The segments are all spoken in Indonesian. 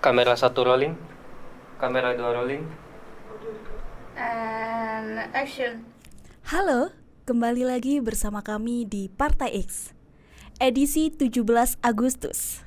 Kamera satu rolling, kamera dua rolling. And action. Halo, kembali lagi bersama kami di Partai X, edisi 17 Agustus.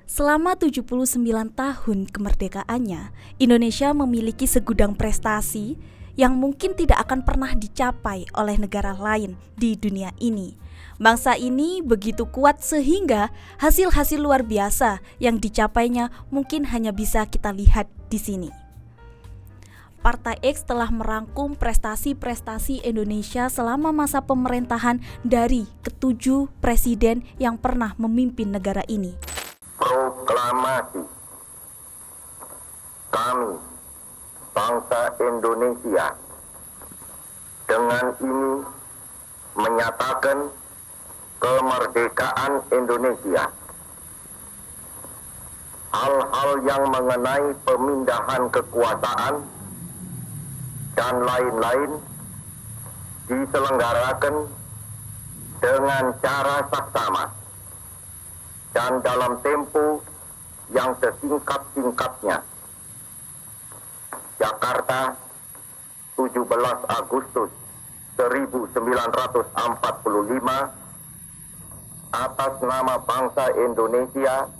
Selama 79 tahun kemerdekaannya, Indonesia memiliki segudang prestasi yang mungkin tidak akan pernah dicapai oleh negara lain di dunia ini. Bangsa ini begitu kuat sehingga hasil-hasil luar biasa yang dicapainya mungkin hanya bisa kita lihat di sini. Partai X telah merangkum prestasi-prestasi Indonesia selama masa pemerintahan dari ketujuh presiden yang pernah memimpin negara ini. Proklamasi kami, bangsa Indonesia, dengan ini menyatakan kemerdekaan Indonesia. Hal-hal yang mengenai pemindahan kekuasaan dan lain-lain diselenggarakan dengan cara saksama dan dalam tempo yang sesingkat-singkatnya. Jakarta, 17 Agustus 1945, atas nama bangsa Indonesia,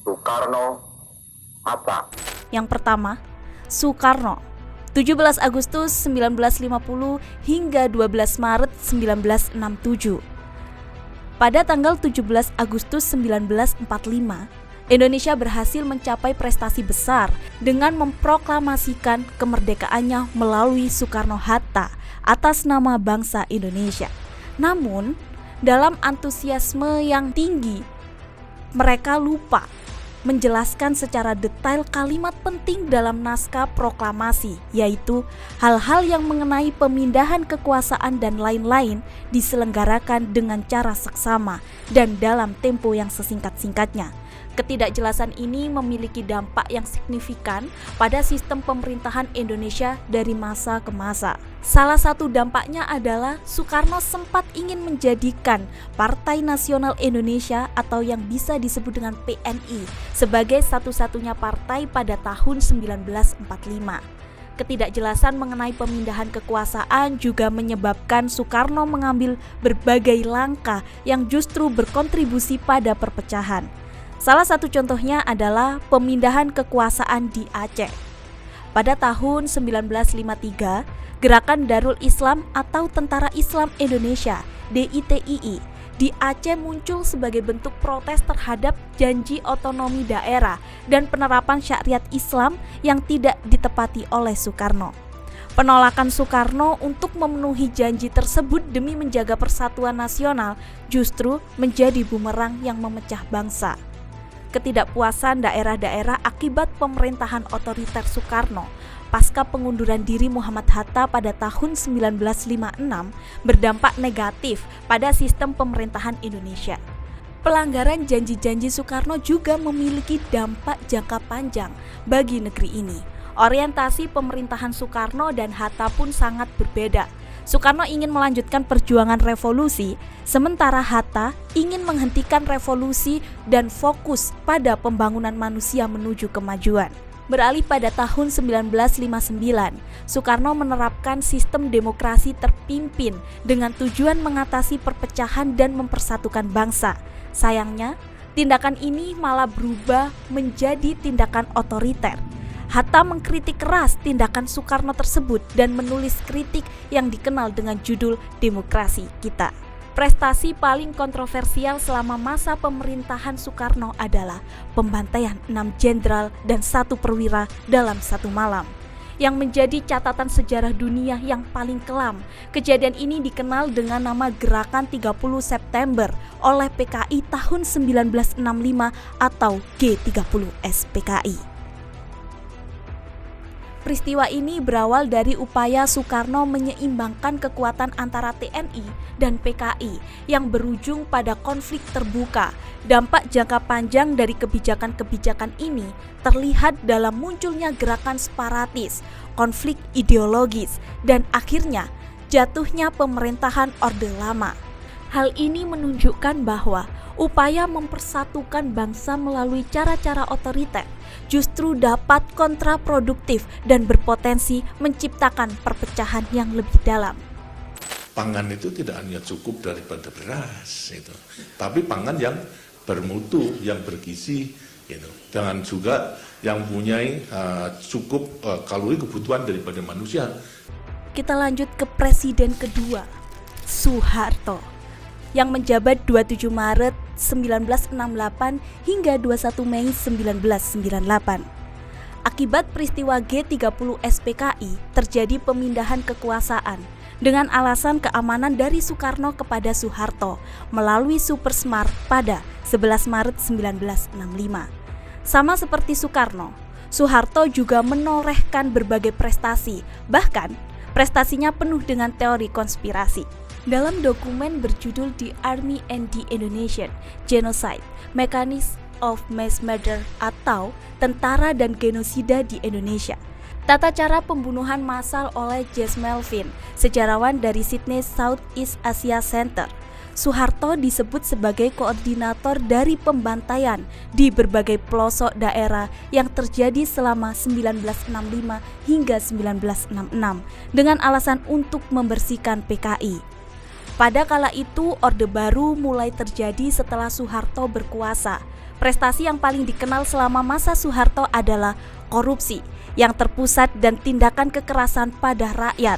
Soekarno-Hatta. Yang pertama, Soekarno, 17 Agustus 1950 hingga 12 Maret 1967. Pada tanggal 17 Agustus 1945, Indonesia berhasil mencapai prestasi besar dengan memproklamasikan kemerdekaannya melalui Soekarno-Hatta atas nama bangsa Indonesia. Namun, dalam antusiasme yang tinggi, mereka lupa menjelaskan secara detail kalimat penting dalam naskah proklamasi, yaitu hal-hal yang mengenai pemindahan kekuasaan dan lain-lain diselenggarakan dengan cara seksama dan dalam tempo yang sesingkat-singkatnya. Ketidakjelasan ini memiliki dampak yang signifikan pada sistem pemerintahan Indonesia dari masa ke masa. Salah satu dampaknya adalah Soekarno sempat ingin menjadikan Partai Nasional Indonesia atau yang bisa disebut dengan PNI sebagai satu-satunya partai pada tahun 1945. Ketidakjelasan mengenai pemindahan kekuasaan juga menyebabkan Soekarno mengambil berbagai langkah yang justru berkontribusi pada perpecahan. Salah satu contohnya adalah pemindahan kekuasaan di Aceh. Pada tahun 1953, Gerakan Darul Islam atau Tentara Islam Indonesia (DITII) di Aceh muncul sebagai bentuk protes terhadap janji otonomi daerah dan penerapan syariat Islam yang tidak ditepati oleh Soekarno. Penolakan Soekarno untuk memenuhi janji tersebut demi menjaga persatuan nasional justru menjadi bumerang yang memecah bangsa. Ketidakpuasan daerah-daerah akibat pemerintahan otoriter Soekarno pasca pengunduran diri Muhammad Hatta pada tahun 1956 berdampak negatif pada sistem pemerintahan Indonesia. Pelanggaran janji-janji Soekarno juga memiliki dampak jangka panjang bagi negeri ini. Orientasi pemerintahan Soekarno dan Hatta pun sangat berbeda. Soekarno ingin melanjutkan perjuangan revolusi, sementara Hatta ingin menghentikan revolusi dan fokus pada pembangunan manusia menuju kemajuan. Beralih pada tahun 1959, Soekarno menerapkan sistem demokrasi terpimpin dengan tujuan mengatasi perpecahan dan mempersatukan bangsa. Sayangnya, tindakan ini malah berubah menjadi tindakan otoriter. Hatta mengkritik keras tindakan Soekarno tersebut dan menulis kritik yang dikenal dengan judul Demokrasi Kita. Prestasi paling kontroversial selama masa pemerintahan Soekarno adalah pembantaian 6 jenderal dan 1 perwira dalam 1 malam, yang menjadi catatan sejarah dunia yang paling kelam. Kejadian ini dikenal dengan nama Gerakan 30 September oleh PKI tahun 1965 atau G30 SPKI. Peristiwa ini berawal dari upaya Soekarno menyeimbangkan kekuatan antara TNI dan PKI yang berujung pada konflik terbuka. Dampak jangka panjang dari kebijakan-kebijakan ini terlihat dalam munculnya gerakan separatis, konflik ideologis, dan akhirnya jatuhnya pemerintahan Orde Lama. Hal ini menunjukkan bahwa upaya mempersatukan bangsa melalui cara-cara otoriter justru dapat kontraproduktif dan berpotensi menciptakan perpecahan yang lebih dalam. Pangan itu tidak hanya cukup daripada beras, tapi pangan yang bermutu, yang bergizi, dengan juga yang mempunyai cukup kalori kebutuhan daripada manusia. Kita lanjut ke presiden kedua, Soeharto, yang menjabat 27 Maret 1968 hingga 21 Mei 1998. Akibat peristiwa G30 SPKI, terjadi pemindahan kekuasaan dengan alasan keamanan dari Soekarno kepada Soeharto melalui Supersmart pada 11 Maret 1965. Sama seperti Soekarno, Soeharto juga menorehkan berbagai prestasi, bahkan prestasinya penuh dengan teori konspirasi. Dalam dokumen berjudul The Army and the Indonesian Genocide, Mechanism of Mass Murder atau Tentara dan Genosida di Indonesia, tata cara pembunuhan massal oleh Jess Melvin, sejarawan dari Sydney Southeast Asia Center. Soeharto disebut sebagai koordinator dari pembantaian di berbagai pelosok daerah yang terjadi selama 1965 hingga 1966 dengan alasan untuk membersihkan PKI. Pada kala itu, Orde Baru mulai terjadi setelah Soeharto berkuasa. Prestasi yang paling dikenal selama masa Soeharto adalah korupsi yang terpusat dan tindakan kekerasan pada rakyat.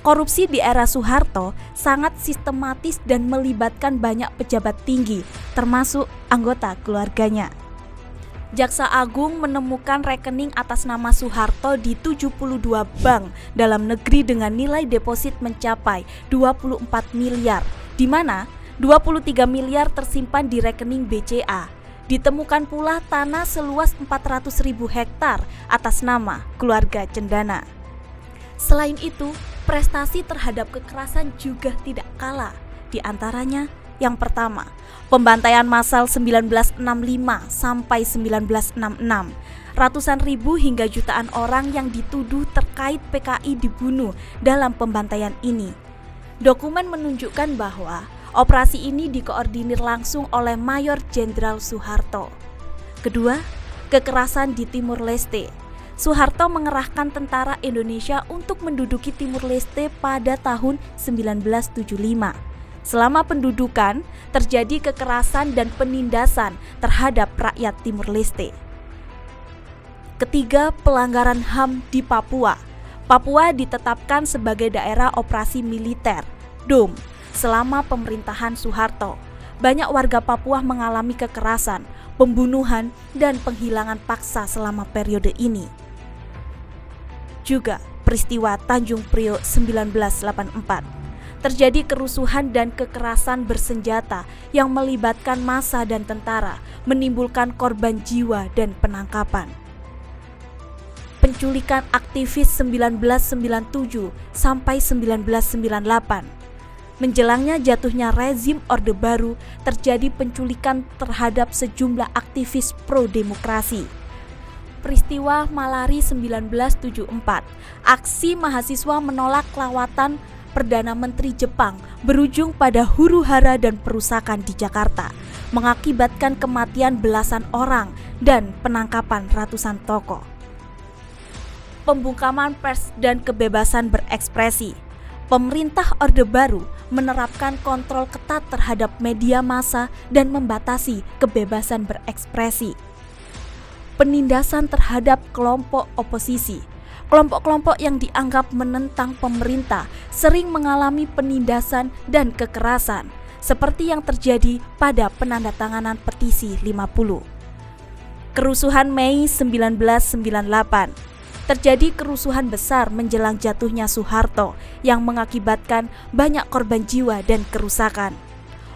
Korupsi di era Soeharto sangat sistematis dan melibatkan banyak pejabat tinggi, termasuk anggota keluarganya. Jaksa Agung menemukan rekening atas nama Soeharto di 72 bank dalam negeri dengan nilai deposit mencapai 24 miliar, di mana 23 miliar tersimpan di rekening BCA. Ditemukan pula tanah seluas 400.000 hektar atas nama keluarga Cendana. Selain itu, prestasi terhadap kekerasan juga tidak kalah. Di antaranya, yang pertama, pembantaian massal 1965 sampai 1966. Ratusan ribu hingga jutaan orang yang dituduh terkait PKI dibunuh dalam pembantaian ini. Dokumen menunjukkan bahwa operasi ini dikoordinir langsung oleh Mayor Jenderal Soeharto. Kedua, kekerasan di Timur Leste. Soeharto mengerahkan tentara Indonesia untuk menduduki Timur Leste pada tahun 1975. Selama pendudukan, terjadi kekerasan dan penindasan terhadap rakyat Timur Leste. Ketiga, pelanggaran HAM di Papua. Papua ditetapkan sebagai daerah operasi militer, DOM, selama pemerintahan Soeharto. Banyak warga Papua mengalami kekerasan, pembunuhan, dan penghilangan paksa selama periode ini. Juga peristiwa Tanjung Priok 1984. Terjadi kerusuhan dan kekerasan bersenjata yang melibatkan massa dan tentara, menimbulkan korban jiwa dan penangkapan. Penculikan aktivis 1997 sampai 1998. Menjelangnya jatuhnya rezim Orde Baru, terjadi penculikan terhadap sejumlah aktivis pro-demokrasi. Peristiwa Malari 1974, aksi mahasiswa menolak lawatan Perdana Menteri Jepang berujung pada huru-hara dan perusakan di Jakarta, mengakibatkan kematian belasan orang dan penangkapan ratusan tokoh. Pembungkaman pers dan kebebasan berekspresi. Pemerintah Orde Baru menerapkan kontrol ketat terhadap media massa dan membatasi kebebasan berekspresi. Penindasan terhadap kelompok oposisi. Kelompok-kelompok yang dianggap menentang pemerintah sering mengalami penindasan dan kekerasan, seperti yang terjadi pada penandatanganan petisi 50. Kerusuhan Mei 1998. Terjadi kerusuhan besar menjelang jatuhnya Soeharto yang mengakibatkan banyak korban jiwa dan kerusakan.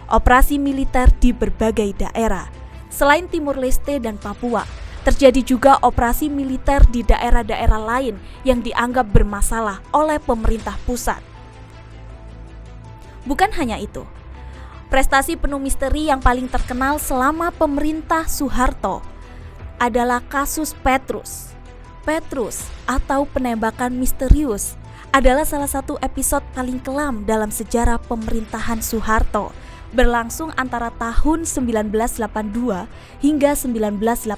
Operasi militer di berbagai daerah. Selain Timur Leste dan Papua, terjadi juga operasi militer di daerah-daerah lain yang dianggap bermasalah oleh pemerintah pusat. Bukan hanya itu, prestasi penuh misteri yang paling terkenal selama pemerintah Soeharto adalah kasus Petrus. Petrus atau penembakan misterius adalah salah satu episode paling kelam dalam sejarah pemerintahan Soeharto, berlangsung antara tahun 1982 hingga 1985.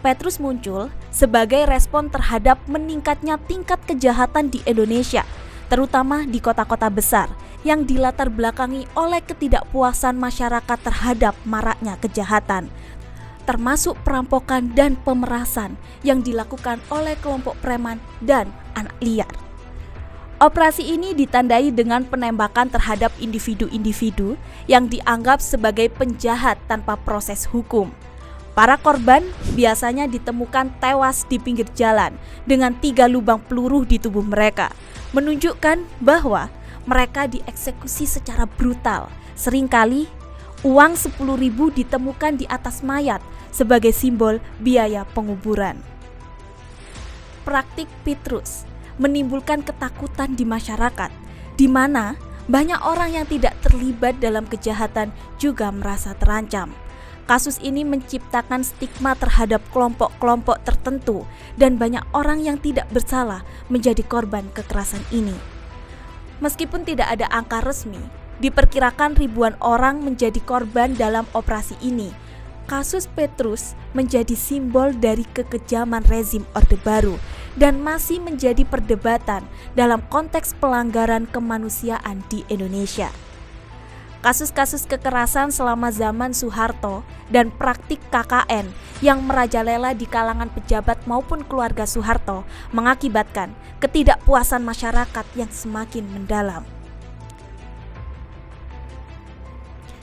Petrus muncul sebagai respon terhadap meningkatnya tingkat kejahatan di Indonesia, terutama di kota-kota besar yang dilatar belakangi oleh ketidakpuasan masyarakat terhadap maraknya kejahatan, termasuk perampokan dan pemerasan yang dilakukan oleh kelompok preman dan anak liar. Operasi ini ditandai dengan penembakan terhadap individu-individu yang dianggap sebagai penjahat tanpa proses hukum. Para korban biasanya ditemukan tewas di pinggir jalan dengan 3 lubang peluru di tubuh mereka, menunjukkan bahwa mereka dieksekusi secara brutal. Seringkali uang 10.000 ditemukan di atas mayat sebagai simbol biaya penguburan. Praktik Petrus menimbulkan ketakutan di masyarakat, di mana banyak orang yang tidak terlibat dalam kejahatan juga merasa terancam. Kasus ini menciptakan stigma terhadap kelompok-kelompok tertentu dan banyak orang yang tidak bersalah menjadi korban kekerasan ini. Meskipun tidak ada angka resmi, diperkirakan ribuan orang menjadi korban dalam operasi ini. Kasus Petrus menjadi simbol dari kekejaman rezim Orde Baru dan masih menjadi perdebatan dalam konteks pelanggaran kemanusiaan di Indonesia. Kasus-kasus kekerasan selama zaman Soeharto dan praktik KKN yang merajalela di kalangan pejabat maupun keluarga Soeharto mengakibatkan ketidakpuasan masyarakat yang semakin mendalam.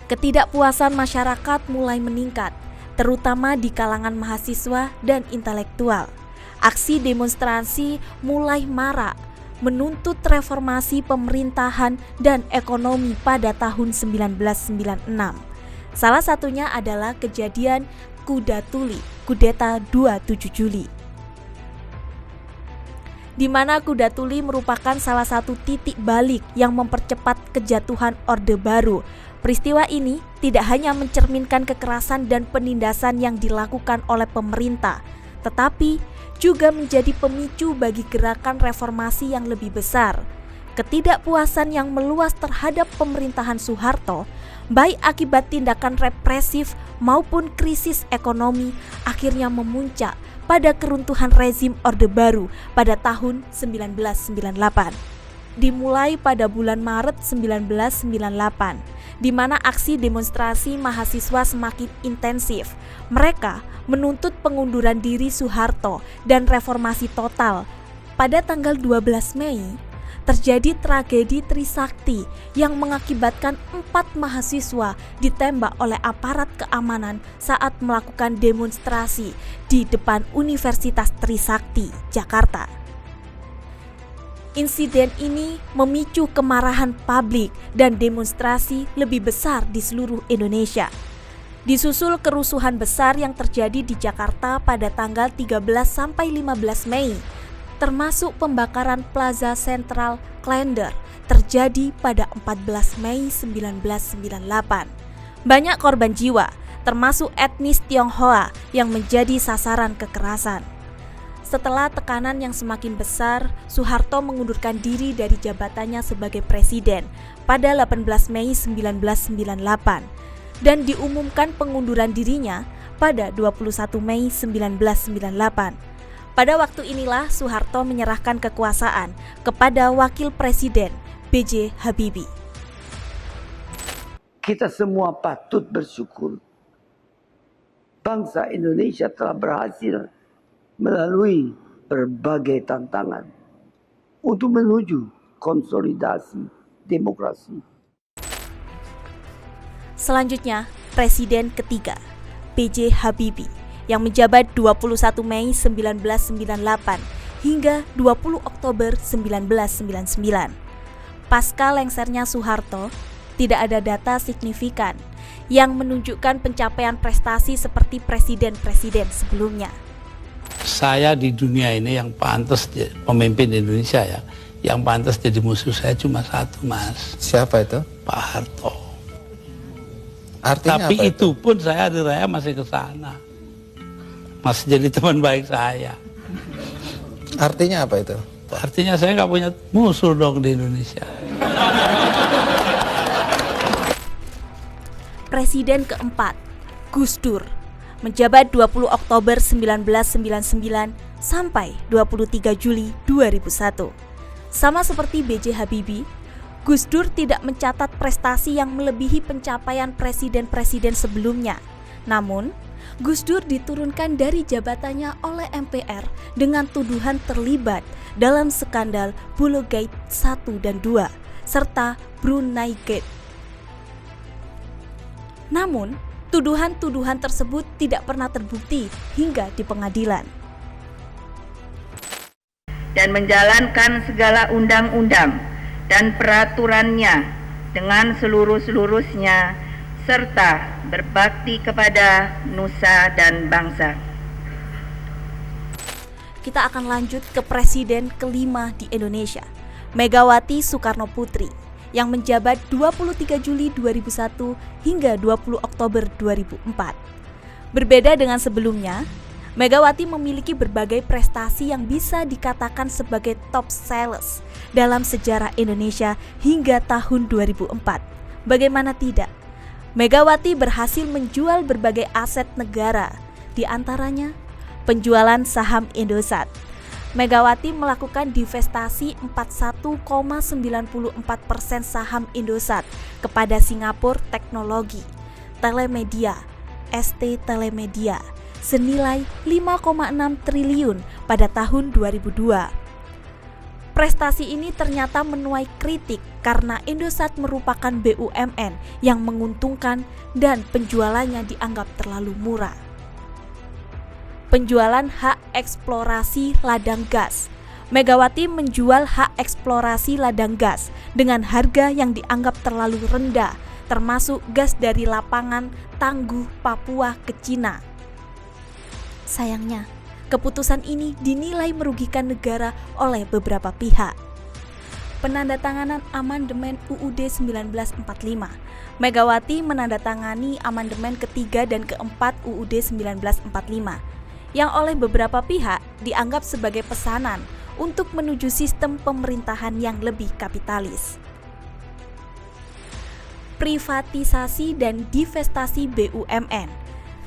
Ketidakpuasan masyarakat mulai meningkat, terutama di kalangan mahasiswa dan intelektual. Aksi demonstrasi mulai marak, menuntut reformasi pemerintahan dan ekonomi pada tahun 1996. Salah satunya adalah kejadian Kuda Tuli, kudeta 27 Juli. Di mana Kuda Tuli merupakan salah satu titik balik yang mempercepat kejatuhan Orde Baru. Peristiwa ini tidak hanya mencerminkan kekerasan dan penindasan yang dilakukan oleh pemerintah, tetapi juga menjadi pemicu bagi gerakan reformasi yang lebih besar. Ketidakpuasan yang meluas terhadap pemerintahan Soeharto, baik akibat tindakan represif maupun krisis ekonomi, akhirnya memuncak pada keruntuhan rezim Orde Baru pada tahun 1998. Dimulai pada bulan Maret 1998, di mana aksi demonstrasi mahasiswa semakin intensif. Mereka menuntut pengunduran diri Soeharto dan reformasi total. Pada tanggal 12 Mei, terjadi tragedi Trisakti yang mengakibatkan 4 mahasiswa ditembak oleh aparat keamanan saat melakukan demonstrasi di depan Universitas Trisakti, Jakarta. Insiden ini memicu kemarahan publik dan demonstrasi lebih besar di seluruh Indonesia. Disusul kerusuhan besar yang terjadi di Jakarta pada tanggal 13 sampai 15 Mei, termasuk pembakaran Plaza Sentral Klender terjadi pada 14 Mei 1998. Banyak korban jiwa, termasuk etnis Tionghoa yang menjadi sasaran kekerasan. Setelah tekanan yang semakin besar, Soeharto mengundurkan diri dari jabatannya sebagai presiden pada 18 Mei 1998 dan diumumkan pengunduran dirinya pada 21 Mei 1998. Pada waktu inilah Soeharto menyerahkan kekuasaan kepada Wakil Presiden B.J. Habibie. Kita semua patut bersyukur. Bangsa Indonesia telah berhasil melalui berbagai tantangan untuk menuju konsolidasi demokrasi. Selanjutnya, Presiden ketiga, B.J. Habibie, yang menjabat 21 Mei 1998 hingga 20 Oktober 1999. Pasca lengsernya Soeharto, tidak ada data signifikan yang menunjukkan pencapaian prestasi seperti presiden-presiden sebelumnya. Saya di dunia ini yang pantas pemimpin Indonesia ya, yang pantas jadi musuh saya cuma satu, Mas. Siapa itu? Pak Harto. Artinya tapi apa itu pun saya hari raya masih ke sana, masih jadi teman baik saya. Artinya apa itu? Artinya saya nggak punya musuh dong di Indonesia. Presiden keempat, Gus Dur, menjabat 20 Oktober 1999 sampai 23 Juli 2001. Sama seperti B.J. Habibie, Gus Dur tidak mencatat prestasi yang melebihi pencapaian presiden-presiden sebelumnya. Namun, Gus Dur diturunkan dari jabatannya oleh MPR dengan tuduhan terlibat dalam skandal Bulu Gate 1 dan 2 serta Brunei Gate. Namun, tuduhan-tuduhan tersebut tidak pernah terbukti hingga di pengadilan. Dan menjalankan segala undang-undang dan peraturannya dengan seluruh-seluruhnya serta berbakti kepada nusa dan bangsa. Kita akan lanjut ke presiden kelima di Indonesia, Megawati Soekarno Putri, yang menjabat 23 Juli 2001 hingga 20 Oktober 2004. Berbeda dengan sebelumnya, Megawati memiliki berbagai prestasi yang bisa dikatakan sebagai top sellers dalam sejarah Indonesia hingga tahun 2004. Bagaimana tidak? Megawati berhasil menjual berbagai aset negara, di antaranya penjualan saham Indosat. Megawati melakukan divestasi 41,94% saham Indosat kepada Singapura Teknologi, Telemedia, ST Telemedia, senilai 5,6 triliun pada tahun 2002. Prestasi ini ternyata menuai kritik karena Indosat merupakan BUMN yang menguntungkan dan penjualannya dianggap terlalu murah. Penjualan hak eksplorasi ladang gas. Megawati menjual hak eksplorasi ladang gas dengan harga yang dianggap terlalu rendah, termasuk gas dari lapangan Tangguh, Papua ke Cina. Sayangnya, keputusan ini dinilai merugikan negara oleh beberapa pihak. Penandatanganan amandemen UUD 1945. Megawati menandatangani amandemen ketiga dan keempat UUD 1945 yang oleh beberapa pihak dianggap sebagai pesanan untuk menuju sistem pemerintahan yang lebih kapitalis. Privatisasi dan divestasi BUMN.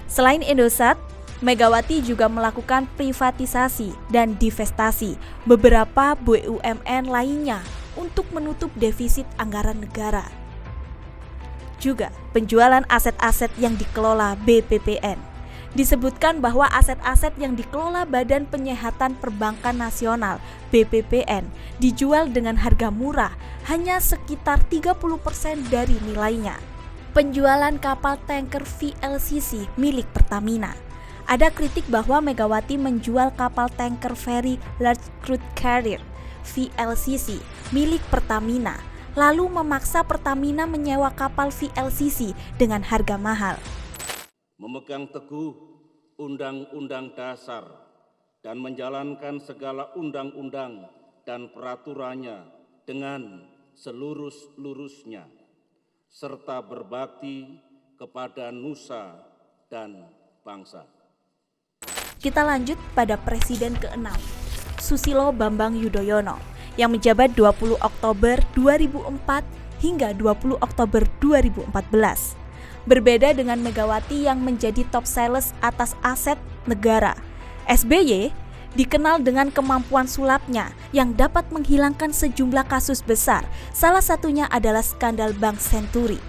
Selain Indosat, Megawati juga melakukan privatisasi dan divestasi beberapa BUMN lainnya untuk menutup defisit anggaran negara. Juga penjualan aset-aset yang dikelola BPPN. Disebutkan bahwa aset-aset yang dikelola Badan Penyihatan Perbankan Nasional BPPN dijual dengan harga murah, hanya sekitar 30% dari nilainya. Penjualan kapal tanker VLCC milik Pertamina. Ada kritik bahwa Megawati menjual kapal tanker Very Large Crude Carrier VLCC milik Pertamina, lalu memaksa Pertamina menyewa kapal VLCC dengan harga mahal. Memegang teguh Undang-Undang Dasar dan menjalankan segala undang-undang dan peraturannya dengan seluruh-luruhnya, serta berbakti kepada nusa dan bangsa. Kita lanjut pada Presiden ke-6, Susilo Bambang Yudhoyono, yang menjabat 20 Oktober 2004 hingga 20 Oktober 2014. Berbeda dengan Megawati yang menjadi top sales atas aset negara, SBY dikenal dengan kemampuan sulapnya yang dapat menghilangkan sejumlah kasus besar, salah satunya adalah skandal Bank Senturi.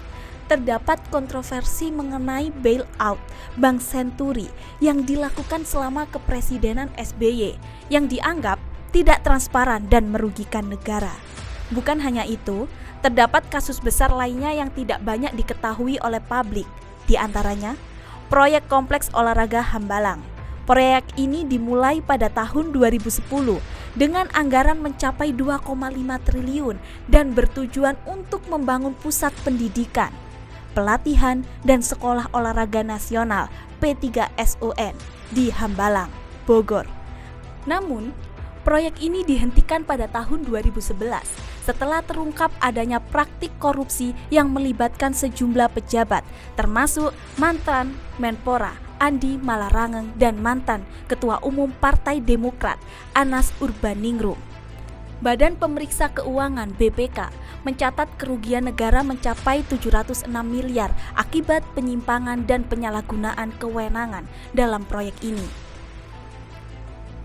Terdapat kontroversi mengenai bailout Bank Senturi yang dilakukan selama kepresidenan SBY yang dianggap tidak transparan dan merugikan negara. Bukan hanya itu, terdapat kasus besar lainnya yang tidak banyak diketahui oleh publik, di antaranya proyek kompleks olahraga Hambalang. Proyek ini dimulai pada tahun 2010 dengan anggaran mencapai 2,5 triliun dan bertujuan untuk membangun pusat pendidikan, pelatihan, dan sekolah olahraga nasional P3SON di Hambalang, Bogor. Namun, proyek ini dihentikan pada tahun 2011 setelah terungkap adanya praktik korupsi yang melibatkan sejumlah pejabat, termasuk mantan Menpora Andi Malarangeng dan mantan Ketua Umum Partai Demokrat Anas Urbaningrum. Badan Pemeriksa Keuangan (BPK) mencatat kerugian negara mencapai 706 miliar akibat penyimpangan dan penyalahgunaan kewenangan dalam proyek ini.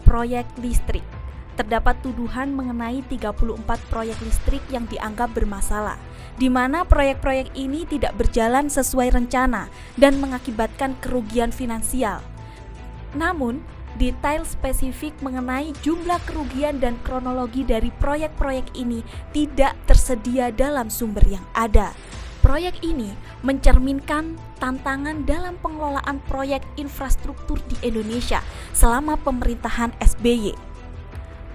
Proyek listrik. Terdapat tuduhan mengenai 34 proyek listrik yang dianggap bermasalah, di mana proyek-proyek ini tidak berjalan sesuai rencana dan mengakibatkan kerugian finansial. Namun, detail spesifik mengenai jumlah kerugian dan kronologi dari proyek-proyek ini tidak tersedia dalam sumber yang ada. Proyek ini mencerminkan tantangan dalam pengelolaan proyek infrastruktur di Indonesia selama pemerintahan SBY.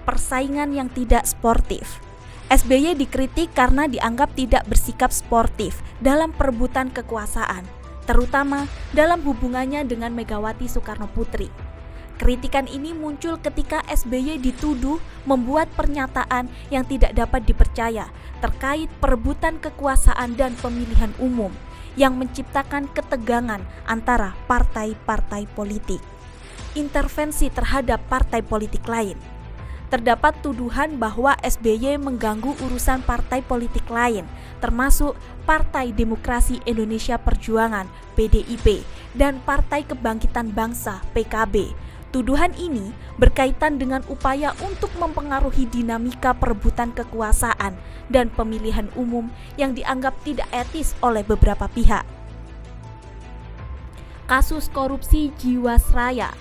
Persaingan yang tidak sportif. SBY dikritik karena dianggap tidak bersikap sportif dalam perebutan kekuasaan, terutama dalam hubungannya dengan Megawati Soekarno Putri. Kritikan ini muncul ketika SBY dituduh membuat pernyataan yang tidak dapat dipercaya terkait perebutan kekuasaan dan pemilihan umum yang menciptakan ketegangan antara partai-partai politik. Intervensi terhadap partai politik lain. Terdapat tuduhan bahwa SBY mengganggu urusan partai politik lain, termasuk Partai Demokrasi Indonesia Perjuangan (PDIP) dan Partai Kebangkitan Bangsa (PKB). Tuduhan ini berkaitan dengan upaya untuk mempengaruhi dinamika perebutan kekuasaan dan pemilihan umum yang dianggap tidak etis oleh beberapa pihak. Kasus korupsi Jiwasraya.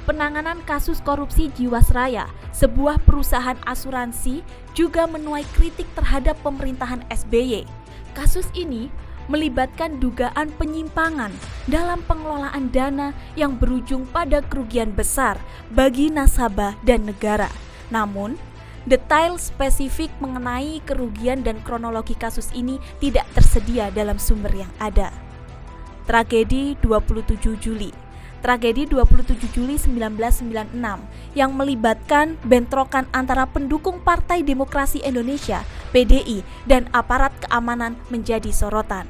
Penanganan kasus korupsi Jiwasraya, sebuah perusahaan asuransi, juga menuai kritik terhadap pemerintahan SBY. Kasus ini melibatkan dugaan penyimpangan dalam pengelolaan dana yang berujung pada kerugian besar bagi nasabah dan negara. Namun, detail spesifik mengenai kerugian dan kronologi kasus ini tidak tersedia dalam sumber yang ada. Tragedi 27 Juli. Tragedi 27 Juli 1996 yang melibatkan bentrokan antara pendukung Partai Demokrasi Indonesia (PDI) dan aparat keamanan menjadi sorotan.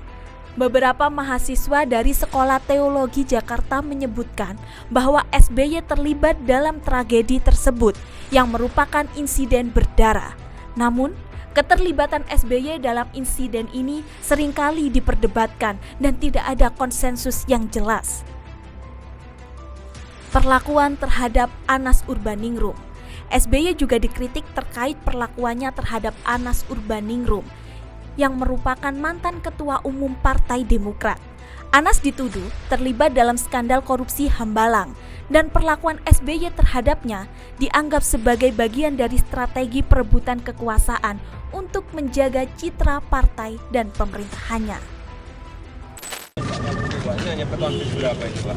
Beberapa mahasiswa dari Sekolah Teologi Jakarta menyebutkan bahwa SBY terlibat dalam tragedi tersebut yang merupakan insiden berdarah. Namun, keterlibatan SBY dalam insiden ini seringkali diperdebatkan dan tidak ada konsensus yang jelas. Perlakuan terhadap Anas Urbaningrum. SBY juga dikritik terkait perlakuannya terhadap Anas Urbaningrum yang merupakan mantan ketua umum Partai Demokrat. Anas dituduh terlibat dalam skandal korupsi Hambalang dan perlakuan SBY terhadapnya dianggap sebagai bagian dari strategi perebutan kekuasaan untuk menjaga citra partai dan pemerintahannya. Ini hanya peton berapa itu, Pak?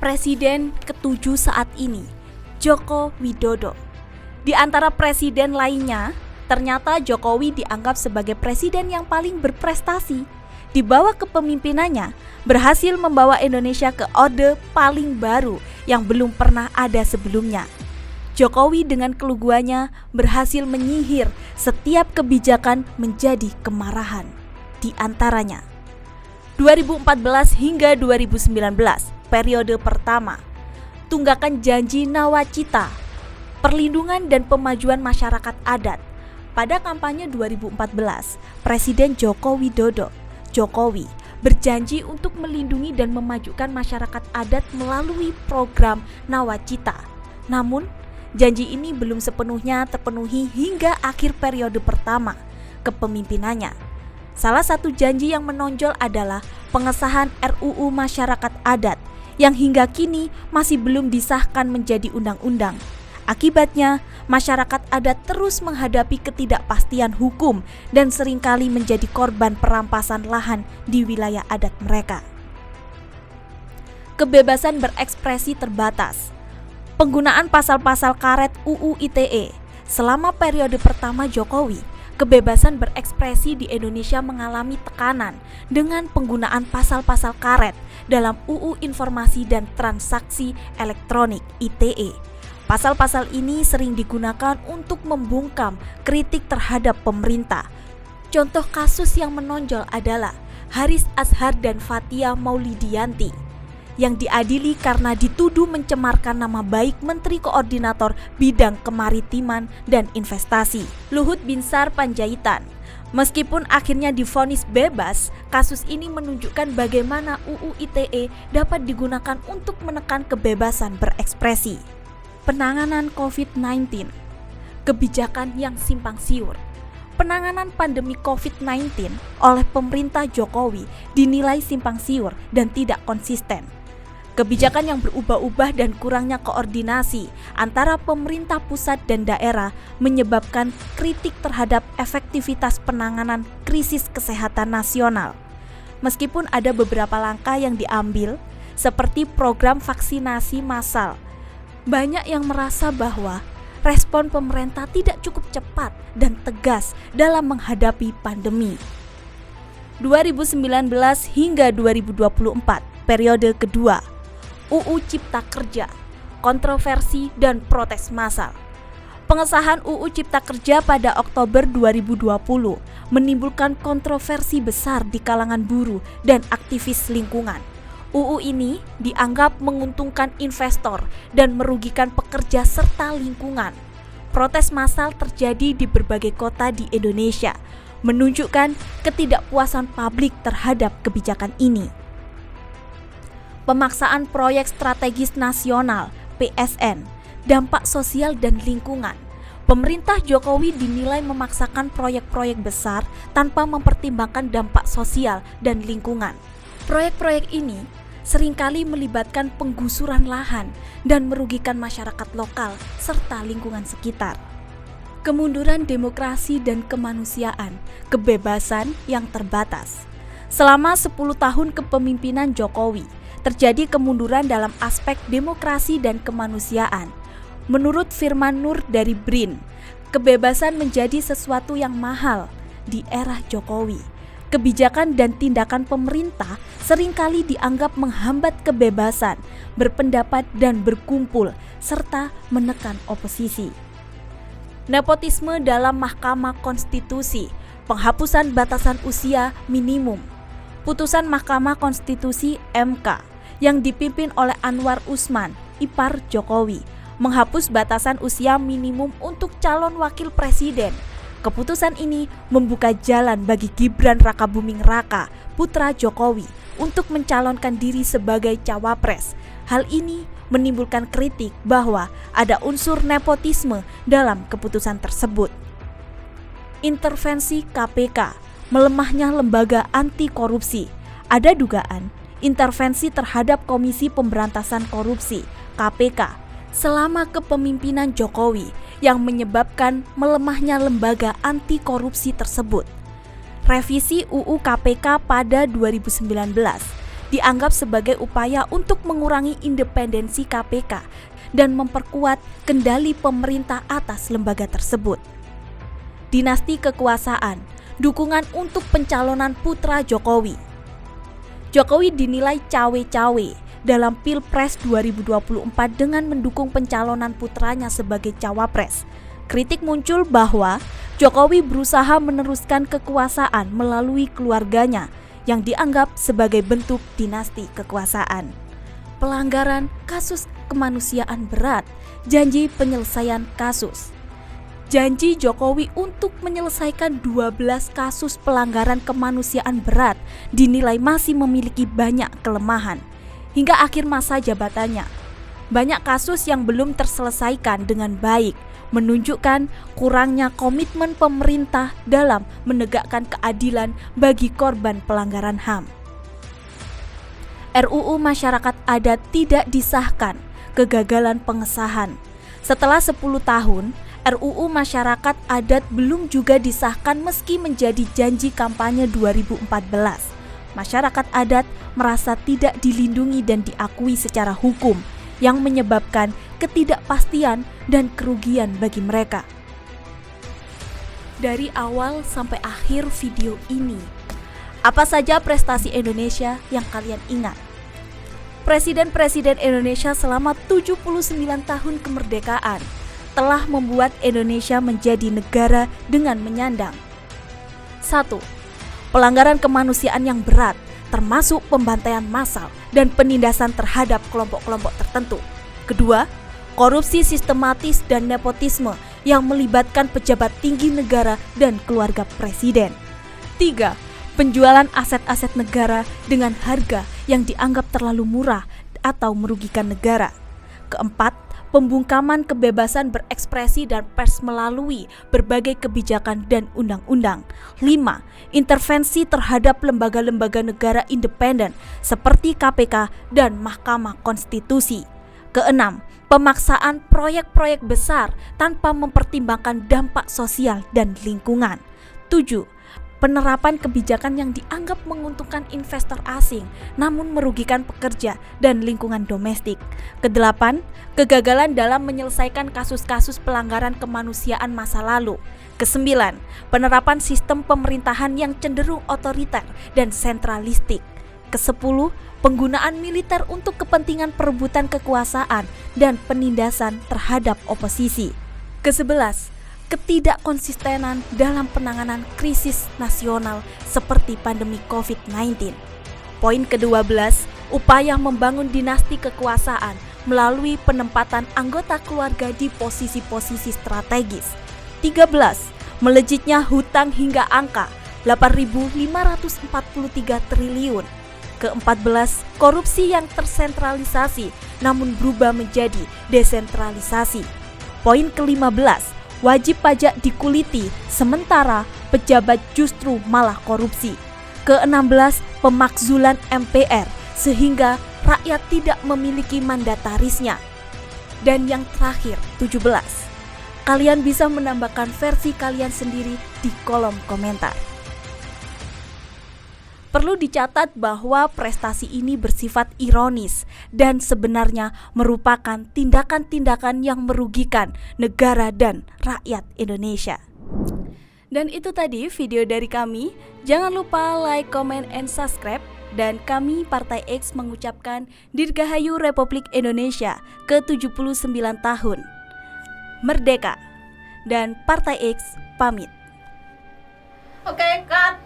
Presiden ke-7 saat ini, Joko Widodo. Di antara presiden lainnya, ternyata Jokowi dianggap sebagai presiden yang paling berprestasi. Di bawah kepemimpinannya, berhasil membawa Indonesia ke orde paling baru yang belum pernah ada sebelumnya. Jokowi dengan keluguannya berhasil menyihir setiap kebijakan menjadi kemarahan. Di antaranya, 2014 hingga 2019, periode pertama, tunggakan janji nawacita, perlindungan dan pemajuan masyarakat adat. Pada kampanye 2014, Presiden Joko Widodo, Jokowi, berjanji untuk melindungi dan memajukan masyarakat adat melalui program nawacita. Namun, janji ini belum sepenuhnya terpenuhi hingga akhir periode pertama kepemimpinannya. Salah satu janji yang menonjol adalah pengesahan RUU Masyarakat Adat yang hingga kini masih belum disahkan menjadi undang-undang. Akibatnya, masyarakat adat terus menghadapi ketidakpastian hukum dan seringkali menjadi korban perampasan lahan di wilayah adat mereka. Kebebasan berekspresi terbatas. Penggunaan pasal-pasal karet UU ITE. Selama periode pertama Jokowi, kebebasan berekspresi di Indonesia mengalami tekanan dengan penggunaan pasal-pasal karet dalam UU Informasi dan Transaksi Elektronik (ITE). Pasal-pasal ini sering digunakan untuk membungkam kritik terhadap pemerintah. Contoh kasus yang menonjol adalah Haris Azhar dan Fathia Maulidiyanti. yang diadili karena dituduh mencemarkan nama baik Menteri Koordinator Bidang Kemaritiman dan Investasi, Luhut Binsar Panjaitan. Meskipun akhirnya divonis bebas, kasus ini menunjukkan bagaimana UU ITE dapat digunakan untuk menekan kebebasan berekspresi. Penanganan COVID-19, kebijakan yang simpang siur. Penanganan pandemi COVID-19 oleh pemerintah Jokowi dinilai simpang siur dan tidak konsisten. Kebijakan yang berubah-ubah dan kurangnya koordinasi antara pemerintah pusat dan daerah menyebabkan kritik terhadap efektivitas penanganan krisis kesehatan nasional. Meskipun ada beberapa langkah yang diambil, seperti program vaksinasi massal, banyak yang merasa bahwa respon pemerintah tidak cukup cepat dan tegas dalam menghadapi pandemi. 2019 hingga 2024, periode kedua, UU Cipta Kerja, kontroversi dan protes massal. Pengesahan UU Cipta Kerja pada Oktober 2020 menimbulkan kontroversi besar di kalangan buruh dan aktivis lingkungan. UU ini dianggap menguntungkan investor dan merugikan pekerja serta lingkungan. Protes massal terjadi di berbagai kota di Indonesia, menunjukkan ketidakpuasan publik terhadap kebijakan ini. Pemaksaan proyek strategis nasional (PSN), dampak sosial dan lingkungan. Pemerintah Jokowi dinilai memaksakan proyek-proyek besar tanpa mempertimbangkan dampak sosial dan lingkungan. Proyek-proyek ini seringkali melibatkan penggusuran lahan dan merugikan masyarakat lokal serta lingkungan sekitar. Kemunduran demokrasi dan kemanusiaan, kebebasan yang terbatas. Selama 10 tahun kepemimpinan Jokowi, terjadi kemunduran dalam aspek demokrasi dan kemanusiaan. Menurut Firman Nur dari BRIN, kebebasan menjadi sesuatu yang mahal di era Jokowi. Kebijakan dan tindakan pemerintah seringkali dianggap menghambat kebebasan berpendapat dan berkumpul, serta menekan oposisi. Nepotisme dalam Mahkamah Konstitusi, penghapusan batasan usia minimum. Putusan Mahkamah Konstitusi MK yang dipimpin oleh Anwar Usman, ipar Jokowi, menghapus batasan usia minimum untuk calon wakil presiden. Keputusan ini membuka jalan bagi Gibran Rakabuming Raka, putra Jokowi, untuk mencalonkan diri sebagai cawapres. Hal ini menimbulkan kritik bahwa ada unsur nepotisme dalam keputusan tersebut. Intervensi KPK, melemahnya lembaga anti korupsi. Ada dugaan intervensi terhadap Komisi Pemberantasan Korupsi (KPK) selama kepemimpinan Jokowi yang menyebabkan melemahnya lembaga anti korupsi tersebut. Revisi UU KPK pada 2019 dianggap sebagai upaya untuk mengurangi independensi KPK dan memperkuat kendali pemerintah atas lembaga tersebut. Dinasti kekuasaan, dukungan untuk pencalonan putra Jokowi. Jokowi dinilai cawe-cawe dalam Pilpres 2024 dengan mendukung pencalonan putranya sebagai cawapres. Kritik muncul bahwa Jokowi berusaha meneruskan kekuasaan melalui keluarganya yang dianggap sebagai bentuk dinasti kekuasaan. Pelanggaran kasus kemanusiaan berat, janji penyelesaian kasus. Janji Jokowi untuk menyelesaikan 12 kasus pelanggaran kemanusiaan berat dinilai masih memiliki banyak kelemahan. Hingga akhir masa jabatannya, banyak kasus yang belum terselesaikan dengan baik, menunjukkan kurangnya komitmen pemerintah dalam menegakkan keadilan bagi korban pelanggaran HAM. RUU Masyarakat Adat tidak disahkan, kegagalan pengesahan. Setelah 10 tahun, RUU Masyarakat Adat belum juga disahkan meski menjadi janji kampanye 2014. Masyarakat adat merasa tidak dilindungi dan diakui secara hukum, yang menyebabkan ketidakpastian dan kerugian bagi mereka. Dari awal sampai akhir video ini, apa saja prestasi Indonesia yang kalian ingat? Presiden-presiden Indonesia selama 79 tahun kemerdekaan telah membuat Indonesia menjadi negara dengan menyandang. 1. Pelanggaran kemanusiaan yang berat, termasuk pembantaian massal dan penindasan terhadap kelompok-kelompok tertentu. Kedua, korupsi sistematis dan nepotisme yang melibatkan pejabat tinggi negara dan keluarga presiden. 3. Penjualan aset-aset negara dengan harga yang dianggap terlalu murah atau merugikan negara. Keempat, pembungkaman kebebasan berekspresi dan pers melalui berbagai kebijakan dan undang-undang. 5. Intervensi terhadap lembaga-lembaga negara independen seperti KPK dan Mahkamah Konstitusi. Keenam, pemaksaan proyek-proyek besar tanpa mempertimbangkan dampak sosial dan lingkungan. 7. Penerapan kebijakan yang dianggap menguntungkan investor asing namun merugikan pekerja dan lingkungan domestik. Kedelapan, kegagalan dalam menyelesaikan kasus-kasus pelanggaran kemanusiaan masa lalu. Kesembilan, penerapan sistem pemerintahan yang cenderung otoriter dan sentralistik. Kesepuluh, penggunaan militer untuk kepentingan perebutan kekuasaan dan penindasan terhadap oposisi. Kesebelas, ketidakkonsistenan dalam penanganan krisis nasional seperti pandemi COVID-19. Poin ke-12, upaya membangun dinasti kekuasaan melalui penempatan anggota keluarga di posisi-posisi strategis. 13, melejitnya hutang hingga angka 8.543 triliun. Ke-14, korupsi yang tersentralisasi namun berubah menjadi desentralisasi. Poin ke-15, wajib pajak dikuliti, sementara pejabat justru malah korupsi. Ke-16, pemakzulan MPR sehingga rakyat tidak memiliki mandatarisnya. Dan yang terakhir, 17. Kalian bisa menambahkan versi kalian sendiri di kolom komentar. Perlu dicatat bahwa prestasi ini bersifat ironis dan sebenarnya merupakan tindakan-tindakan yang merugikan negara dan rakyat Indonesia. Dan itu tadi video dari kami. Jangan lupa like, comment, and subscribe. Dan kami Partai X mengucapkan Dirgahayu Republik Indonesia ke-79 tahun. Merdeka. Dan Partai X pamit. Oke, cut.